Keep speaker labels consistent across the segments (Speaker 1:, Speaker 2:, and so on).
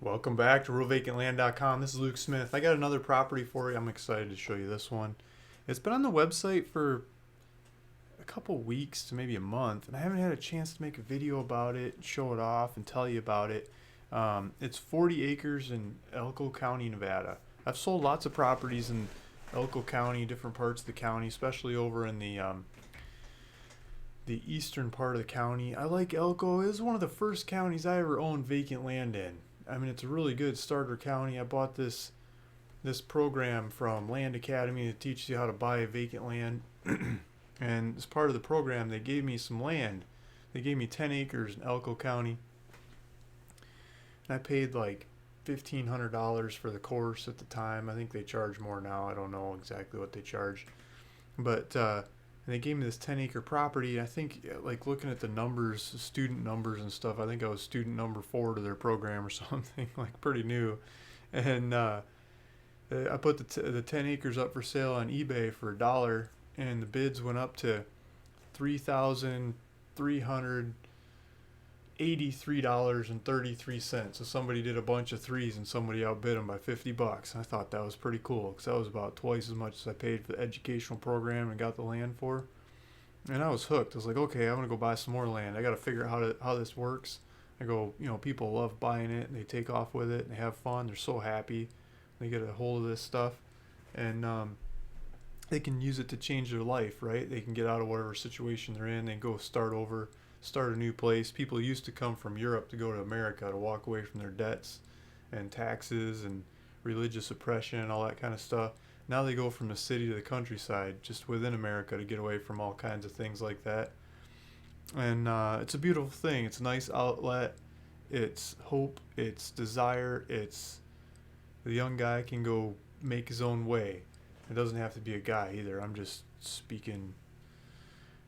Speaker 1: Welcome back to RealVacantLand.com. This is Luke Smith. I got another property for you. I'm excited to show you this one. It's been on the website for a couple weeks to maybe a month, and I haven't had a chance to make a video about it, show it off, and tell you about it. It's 40 acres in Elko County, Nevada. I've sold lots of properties in Elko County, different parts of the county, especially over in the eastern part of the county. I like Elko. It was one of the first counties I ever owned vacant land in. I mean, it's a really good starter county. I bought this program from Land Academy that teaches you how to buy vacant land. And as part of the program, they gave me some land. They gave me 10 acres in Elko County. And I paid like $1,500 for the course at the time. I think they charge more now. I don't know exactly what they charge. But and they gave me this 10-acre property. I think, like, looking at the numbers, student numbers and stuff, I think I was student number 4 to their program or something, like pretty new. And I put the 10 acres up for sale on eBay for $1, and the bids went up to $3,383.33. So somebody did a bunch of threes and somebody outbid them by $50. I thought that was pretty cool because that was about twice as much as I paid for the educational program and got the land for. And I was hooked. I was like, okay, I'm gonna go buy some more land. I got to figure out how this works. I go, people love buying it and they take off with it and they have fun. They're so happy. They get a hold of this stuff, and they can use it to change their life, right? They can get out of whatever situation they're in. They go start over, start a new place. People used to come from Europe to go to America to walk away from their debts and taxes and religious oppression and all that kind of stuff. Now they go from the city to the countryside just within America to get away from all kinds of things like that. And it's a beautiful thing. It's a nice outlet. It's hope. It's desire. It's the young guy can go make his own way. It doesn't have to be a guy either. I'm just speaking.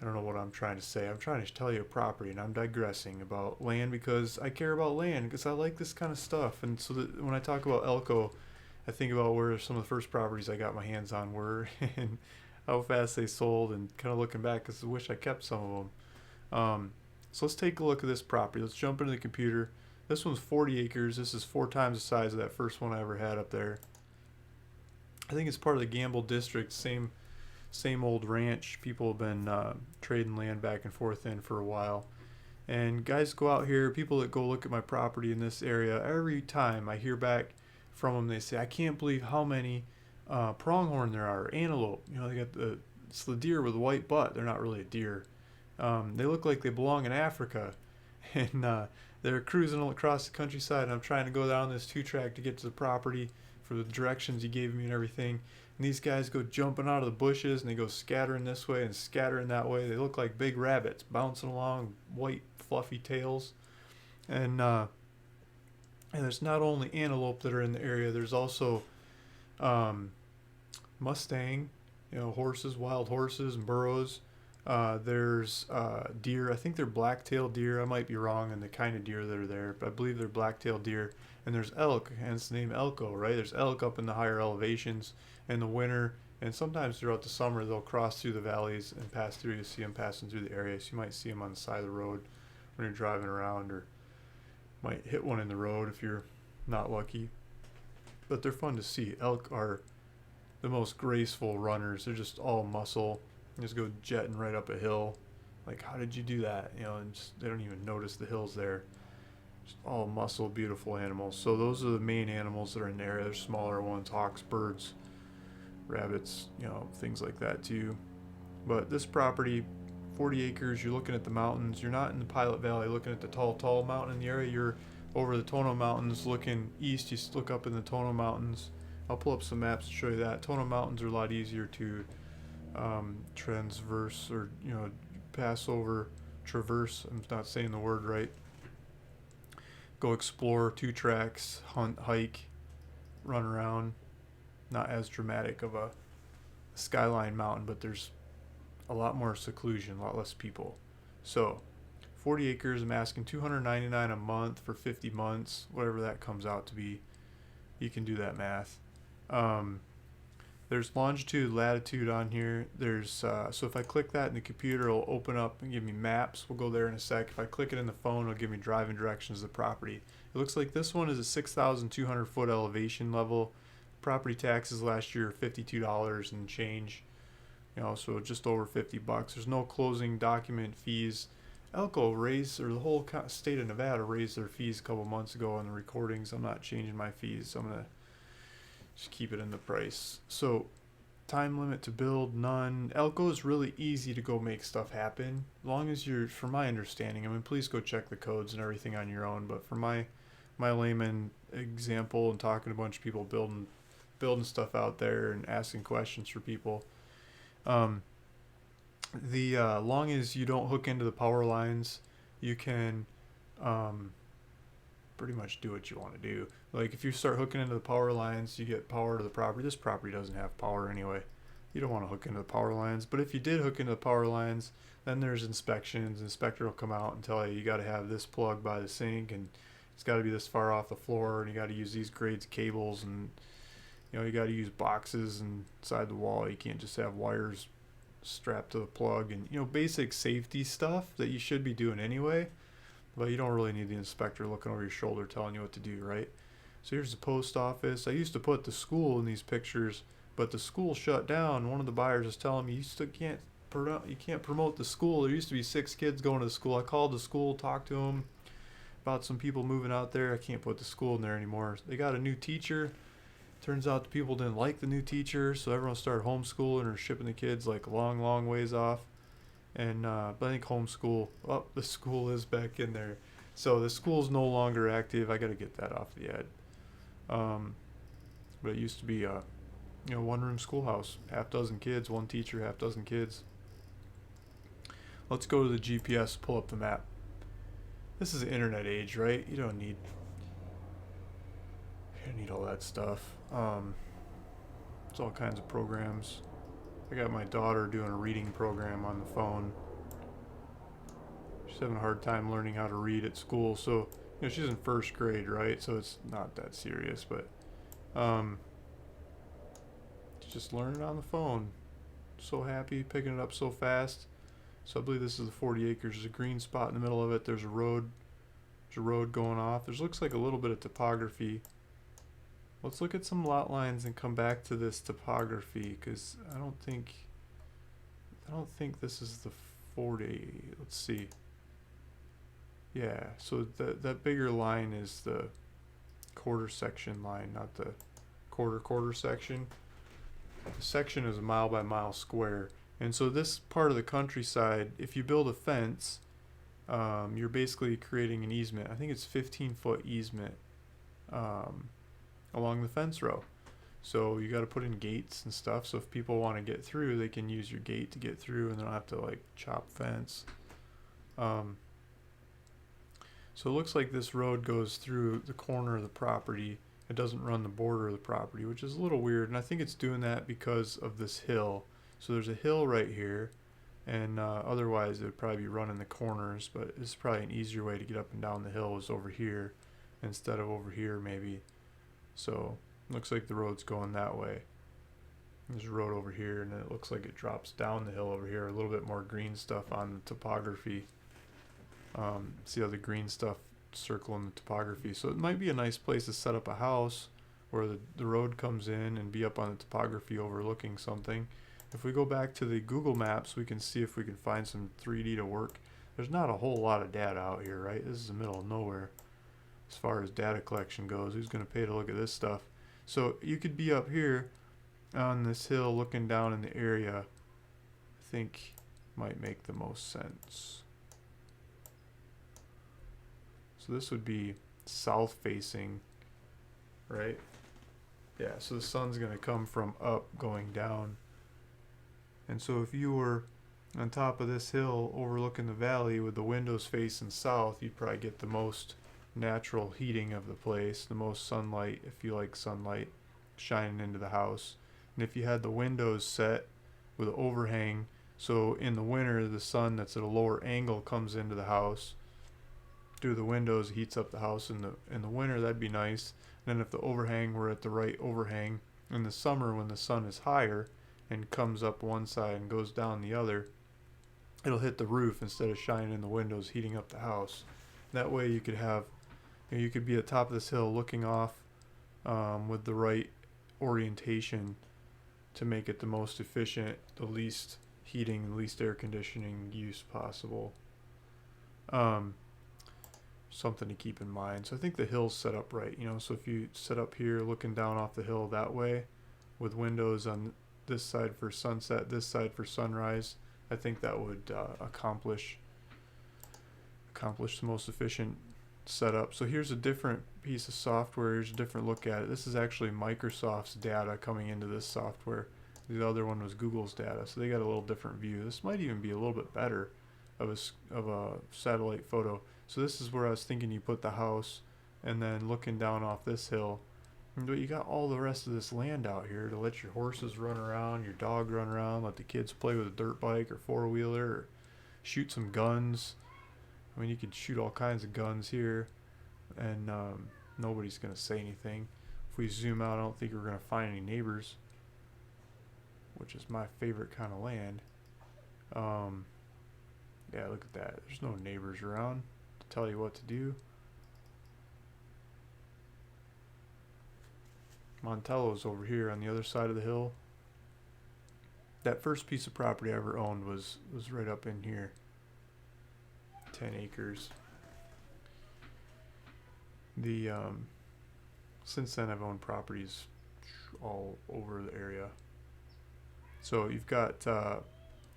Speaker 1: I don't know what I'm trying to say. I'm trying to tell you a property, and I'm digressing about land because I care about land because I like this kind of stuff. And so when I talk about Elko, I think about where some of the first properties I got my hands on were and how fast they sold, and kind of looking back because I wish I kept some of them. So let's take a look at this property. Let's jump into the computer. This one's 40 acres. This is 4 times the size of that first one I ever had up there. I think it's part of the Gamble district, same old ranch. People have been trading land back and forth in for a while. And guys go out here, people that go look at my property in this area, every time I hear back from them, they say, I can't believe how many pronghorn there are, antelope. They got it's the deer with a white butt. They're not really a deer. They look like they belong in Africa. And they're cruising all across the countryside, and I'm trying to go down this 2-track to get to the property for the directions he gave me and everything. And these guys go jumping out of the bushes, and they go scattering this way and scattering that way. They look like big rabbits bouncing along, white fluffy tails. And there's not only antelope that are in the area, there's also Mustang, horses, wild horses and burros. There's deer. I think they're black-tailed deer. I might be wrong on the kind of deer that are there, but I believe they're black-tailed deer. And there's elk, hence the name Elko, right? There's elk up in the higher elevations in the winter, and sometimes throughout the summer they'll cross through the valleys and pass through. You see them passing through the area, so you might see them on the side of the road when you're driving around, or might hit one in the road if you're not lucky. But they're fun to see. Elk are the most graceful runners. They're just all muscle. They just go jetting right up a hill. Like, how did you do that? And they don't even notice the hills there. Just all muscle, beautiful animals. So those are the main animals that are in the area. There's smaller ones, hawks, birds, rabbits, things like that too. But this property, 40 acres, you're looking at the mountains. You're not in the Pilot Valley looking at the tall mountain in the area. You're over the Tono Mountains looking east. You look up in the Tono Mountains. I'll pull up some maps to show you that. Tono Mountains are a lot easier to transverse, or pass over, traverse. I'm not saying the word right. Go explore, 2 tracks, hunt, hike, run around. Not as dramatic of a skyline mountain, but there's a lot more seclusion, a lot less people. So 40 acres, I'm asking $299 a month for 50 months, whatever that comes out to be. You can do that math. There's longitude, latitude on here. There's so if I click that in the computer, it'll open up and give me maps. We'll go there in a sec. If I click it in the phone, it'll give me driving directions of the property. It It looks like this one is a 6,200 foot elevation level. Property taxes last year $52 and change. So just over $50. There's no closing document fees. Elko raised, or the whole state of Nevada raised their fees a couple months ago on the recordings. I'm not changing my fees, so I'm gonna just keep it in the price. So time limit to build, none. Elko is really easy to go make stuff happen, as long as you're, from my understanding, please go check the codes and everything on your own, but for my layman example and talking to a bunch of people building stuff out there and asking questions for people, the long as you don't hook into the power lines, you can pretty much do what you want to do. Like if you start hooking into the power lines, you get power to the property. This property doesn't have power anyway. You don't want to hook into the power lines. But if you did hook into the power lines, then there's inspections. The inspector will come out and tell you got to have this plug by the sink, and it's got to be this far off the floor, and you got to use these grades cables, and you got to use boxes inside the wall. You can't just have wires strapped to the plug, and basic safety stuff that you should be doing anyway. But you don't really need the inspector looking over your shoulder telling you what to do, right? So here's the post office. I used to put the school in these pictures, but the school shut down. One of the buyers is telling me you can't promote the school. There used to be 6 kids going to the school. I called the school, talked to them about some people moving out there. I can't put the school in there anymore. They got a new teacher. Turns out the people didn't like the new teacher, so everyone started homeschooling or shipping the kids like long ways off. And but I think homeschool, the school is back in there. So the school's no longer active. I got to get that off the ad. But it used to be a one-room schoolhouse, half dozen kids, one teacher, half dozen kids. Let's go to the GPS, pull up the map. This is the internet age, right? You don't need all that stuff. It's all kinds of programs. I got my daughter doing a reading program on the phone. She's having a hard time learning how to read at school, so she's in first grade, right? So it's not that serious, but she's just learning on the phone. So happy, picking it up so fast. So I believe this is the 40 acres. There's a green spot in the middle of it. There's a road. There's a road going off. There's looks like a little bit of topography. Let's look at some lot lines and come back to this topography, because I don't think this is the 40. Let's see. Yeah, so that bigger line is the quarter section line, not the quarter section. The section is a mile by mile square, and so this part of the countryside, if you build a fence, you're basically creating an easement. I think it's 15-foot easement along the fence row. So you got to put in gates and stuff, so if people want to get through, they can use your gate to get through, and they don't have to like chop fence. So it looks like this road goes through the corner of the property. It doesn't run the border of the property, which is a little weird, and I think it's doing that because of this hill. So there's a hill right here, and otherwise it would probably be running the corners, but it's probably an easier way to get up and down the hill is over here instead of over here maybe. So looks like the road's going that way. There's a road over here, and then it looks like it drops down the hill over here. A little bit more green stuff on the topography. See how the green stuff circling the topography. So it might be a nice place to set up a house where the road comes in and be up on the topography overlooking something. If we go back to the Google Maps, we can see if we can find some 3D to work. There's not a whole lot of data out here, right? This is the middle of nowhere as far as data collection goes. Who's going to pay to look at this stuff? So you could be up here on this hill looking down in the area. I think might make the most sense. So this would be south facing, right? Yeah, so the sun's going to come from up going down. And so if you were on top of this hill overlooking the valley with the windows facing south, you'd probably get the most natural heating of the place, the most sunlight, if you like sunlight, shining into the house. And if you had the windows set with an overhang, so in the winter the sun that's at a lower angle comes into the house through the windows, heats up the house in the winter, that'd be nice. And then if the overhang were at the right overhang in the summer when the sun is higher and comes up one side and goes down the other, it'll hit the roof instead of shining in the windows, heating up the house. That way you could have You could be at the top of this hill looking off with the right orientation to make it the most efficient, the least heating, the least air conditioning use possible. Something to keep in mind. So I think the hill's set up right, so if you set up here looking down off the hill that way with windows on this side for sunset, this side for sunrise, I think that would accomplish the most efficient setup. So here's a different piece of software. Here's a different look at it. This is actually Microsoft's data coming into this software. The other one was Google's data, so they got a little different view. This might even be a little bit better of a satellite photo. So this is where I was thinking you put the house, and then looking down off this hill. But you got all the rest of this land out here to let your horses run around, your dog run around, let the kids play with a dirt bike or four-wheeler, or shoot some guns. I mean, you could shoot all kinds of guns here, and nobody's going to say anything. If we zoom out, I don't think we're going to find any neighbors, which is my favorite kind of land. Yeah, look at that. There's no neighbors around to tell you what to do. Montello's over here on the other side of the hill. That first piece of property I ever owned was right up in here. 10 acres. Since then I've owned properties all over the area. So you've got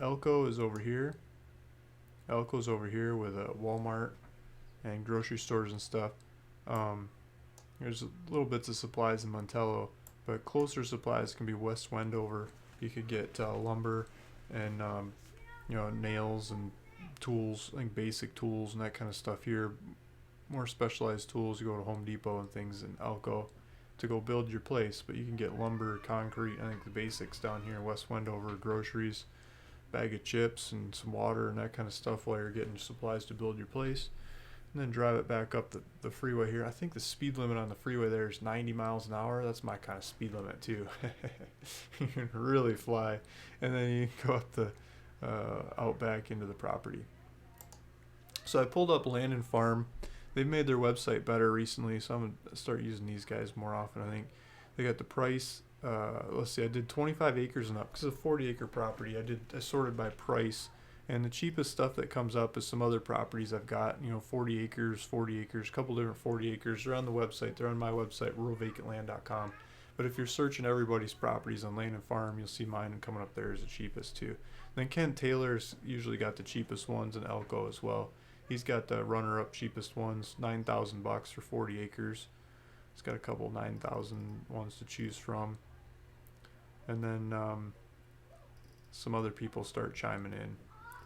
Speaker 1: Elko is over here. Elko's over here with a Walmart and grocery stores and stuff. There's little bits of supplies in Montello, but closer supplies can be West Wendover. You could get lumber and nails and tools, like basic tools and that kind of stuff here. More specialized tools, you go to Home Depot and things in Elko to go build your place, but you can get lumber, concrete, I think the basics down here in West Wendover, groceries, bag of chips and some water and that kind of stuff while you're getting supplies to build your place. And then drive it back up the freeway here. I think the speed limit on the freeway there is 90 miles an hour. That's my kind of speed limit too. You can really fly. And then you can go up the out back into the property. So I pulled up Land and Farm. They've made their website better recently, so I'm going to start using these guys more often. I think they got the price. Let's see, I did 25 acres and up because it's a 40-acre property. I sorted by price. And the cheapest stuff that comes up is some other properties I've got, 40 acres, a couple different 40 acres. They're on the website. They're on my website, ruralvacantland.com. But if you're searching everybody's properties on Land and Farm, you'll see mine coming up there as the cheapest too. Then Ken Taylor's usually got the cheapest ones in Elko as well. He's got the runner-up cheapest ones, $9,000 for 40 acres. He's got a couple 9,000 ones to choose from. And then some other people start chiming in.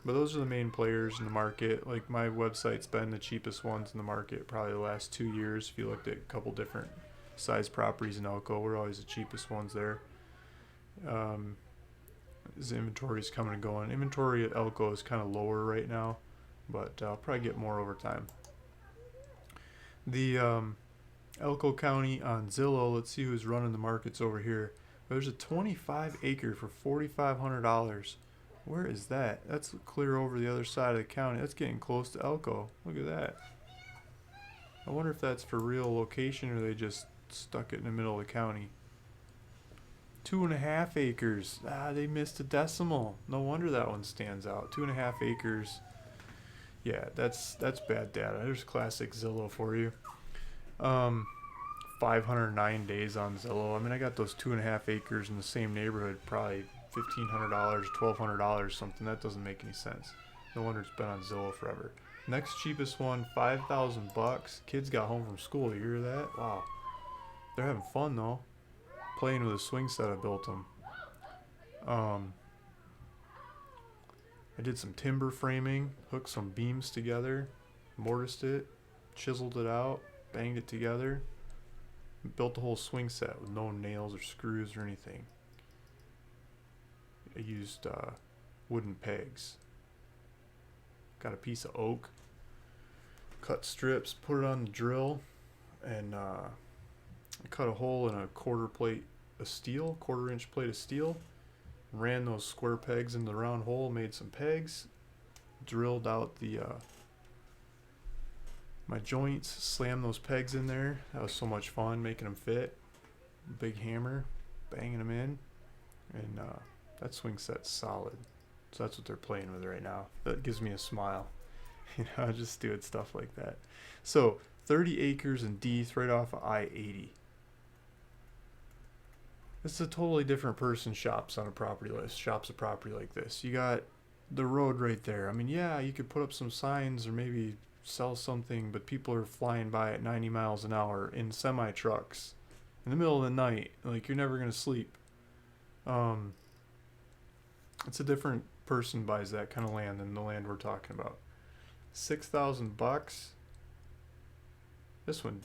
Speaker 1: But those are the main players in the market. Like my website's been the cheapest ones in the market probably the last 2 years. If you looked at a couple different size properties in Elko, we're always the cheapest ones there. His inventory is coming and going. Inventory at Elko is kind of lower right now, but I'll probably get more over time. The Elko County on Zillow, let's see who's running the markets over here. There's a 25 acre for $4,500. Where is that? That's clear over the other side of the county. That's getting close to Elko. Look at that. I wonder if that's for real location or they just stuck it in the middle of the county. 2.5 acres. They missed a decimal. No wonder that one stands out. 2.5 acres. Yeah, that's bad data. There's classic Zillow for you. 509 days on Zillow. I mean, I got those 2.5 acres in the same neighborhood, probably $1,500, $1,200, something. That doesn't make any sense. No wonder it's been on Zillow forever. Next cheapest one, $5,000. Kids got home from school. You hear that? Wow. They're having fun though. Playing with a swing set I built them. I did some timber framing, hooked some beams together, mortised it, chiseled it out, banged it together, built the whole swing set with no nails or screws or anything. I used wooden pegs. Got a piece of oak, cut strips, put it on the drill, and I cut a hole in a quarter-inch plate of steel, ran those square pegs into the round hole, made some pegs, drilled out the My joints, slam those pegs in there. That was so much fun making them fit. Big hammer, banging them in. And that swing set's solid. So that's what they're playing with right now. That gives me a smile. Just doing stuff like that. So 30 acres in Deeth right off of I-80. This is a totally different person shops on a property like this. You got the road right there. I mean, yeah, you could put up some signs or maybe sell something, but people are flying by at 90 miles an hour in semi trucks in the middle of the night. Like, you're never gonna sleep. It's a different person buys that kind of land than the land we're talking about. $6,000. This one,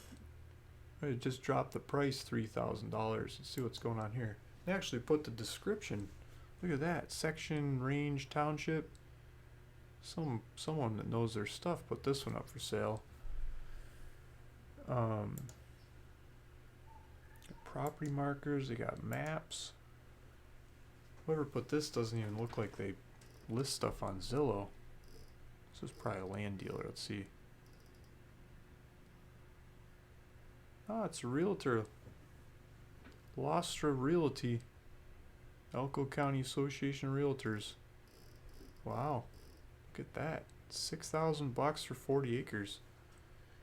Speaker 1: I just dropped the price $3,000. Let's see what's going on here. They actually put the description. Look at that. Section, range, township. Someone that knows their stuff put this one up for sale. Property markers. They got maps. Whoever put this doesn't even look like they list stuff on Zillow. This is probably a land dealer. Let's see. Ah, it's a realtor. Lostra Realty. Elko County Association of Realtors. Wow. Look at that. $6,000 for 40 acres.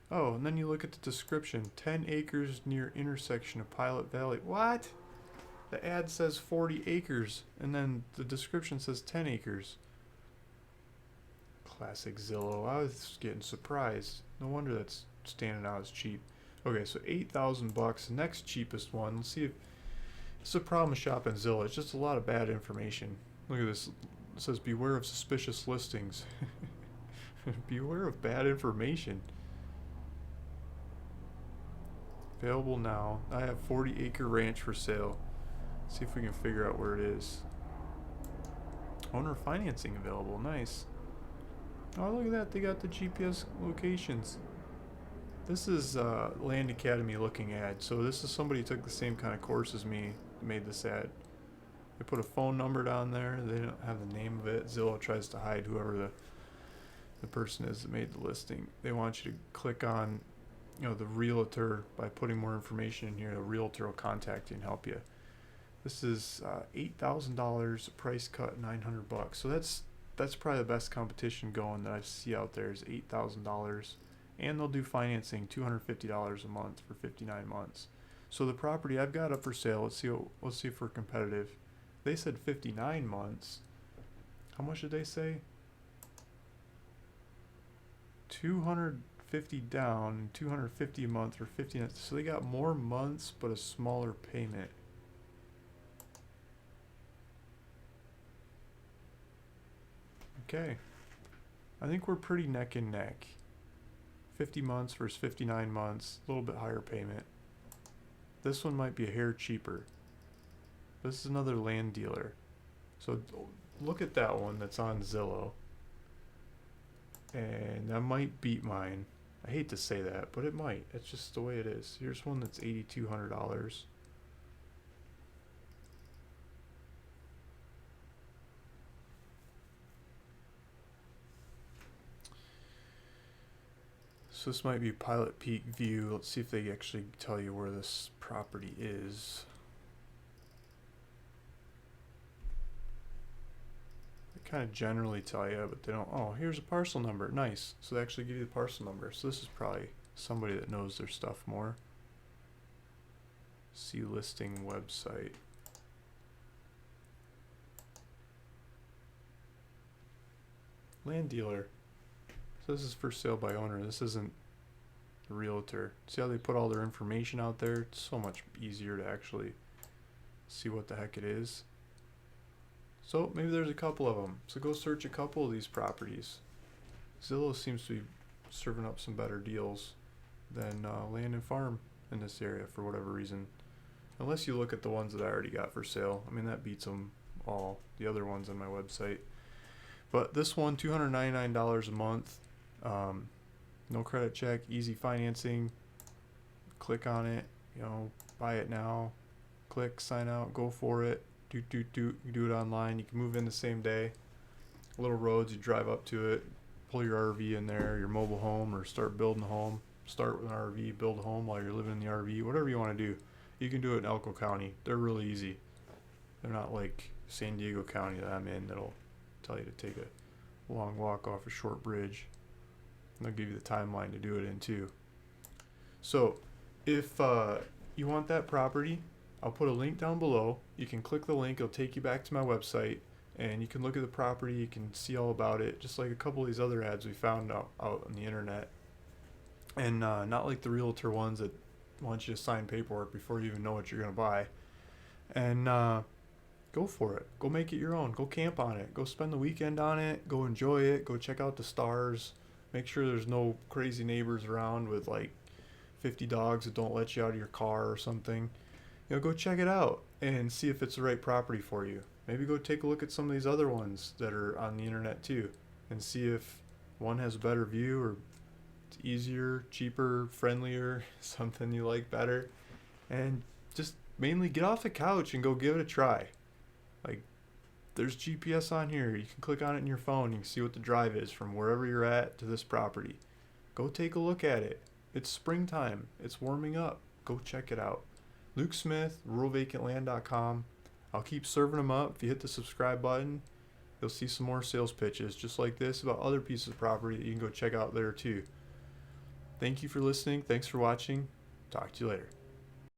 Speaker 1: Oh, and then you look at the description. 10 acres near intersection of Pilot Valley. What? The ad says 40 acres, and then the description says 10 acres. Classic Zillow. I was getting surprised. No wonder that's standing out as cheap. Okay, so $8,000. The next cheapest one. Let's see if it's a problem with shopping Zillow. It's just a lot of bad information. Look at this. It says beware of suspicious listings. Beware of bad information. Available now. I have 40-acre ranch for sale. See if we can figure out where it is. Owner financing available. Nice. Oh, look at that. They got the GPS locations. This is Land Academy looking ad. So this is somebody who took the same kind of course as me, made this ad. They put a phone number down there. They don't have the name of it. Zillow tries to hide whoever the person is that made the listing. They want you to click on, the realtor. By putting more information in here, the realtor will contact you and help you. This is $8,000, price cut $900. So that's probably the best competition going that I see out there is $8,000. And they'll do financing $250 a month for 59 months. So the property I've got up for sale, let's see if we're competitive. They said 59 months. How much did they say? 250 down, 250 a month for 59. So they got more months but a smaller payment. Okay. I think we're pretty neck and neck. 50 months versus 59 months, a little bit higher payment. This one might be a hair cheaper. This is another land dealer. So look at that one that's on Zillow. And that might beat mine. I hate to say that, but it might. It's just the way it is. Here's one that's $8,200. So this might be Pilot Peak View. Let's see if they actually tell you where this property is. They kind of generally tell you, but they don't. Oh, here's a parcel number. Nice. So they actually give you the parcel number. So this is probably somebody that knows their stuff more. See listing website. Land dealer. So this is for sale by owner. This isn't the realtor. See how they put all their information out there? It's so much easier to actually see what the heck it is. So maybe there's a couple of them. So go search a couple of these properties. Zillow seems to be serving up some better deals than Land and Farm in this area for whatever reason. Unless you look at the ones that I already got for sale. I mean, that beats them all, the other ones on my website. But this one, $299 a month. No credit check, easy financing. Click on it, buy it now. Click, sign out, go for it. You do it online. You can move in the same day. Little roads, you drive up to it, pull your RV in there, your mobile home, or start building a home. Start with an RV, build a home while you're living in the RV, whatever you want to do. You can do it in Elko County. They're really easy. They're not like San Diego County that I'm in that'll tell you to take a long walk off a short bridge. And they'll give you the timeline to do it in too. So if you want that property, I'll put a link down below. You can click the link. It'll take you back to my website. And you can look at the property. You can see all about it. Just like a couple of these other ads we found out on the internet. And not like the realtor ones that want you to sign paperwork before you even know what you're going to buy. And go for it. Go make it your own. Go camp on it. Go spend the weekend on it. Go enjoy it. Go check out the stars. Make sure there's no crazy neighbors around with like 50 dogs that don't let you out of your car or something. Go check it out and see if it's the right property for you. Maybe go take a look at some of these other ones that are on the internet too and see if one has a better view or it's easier, cheaper, friendlier, something you like better. And just mainly get off the couch and go give it a try. Like, there's GPS on here. You can click on it in your phone. You can see what the drive is from wherever you're at to this property. Go take a look at it. It's springtime. It's warming up. Go check it out. Luke Smith, ruralvacantland.com. I'll keep serving them up. If you hit the subscribe button, you'll see some more sales pitches just like this about other pieces of property that you can go check out there too. Thank you for listening. Thanks for watching. Talk to you later.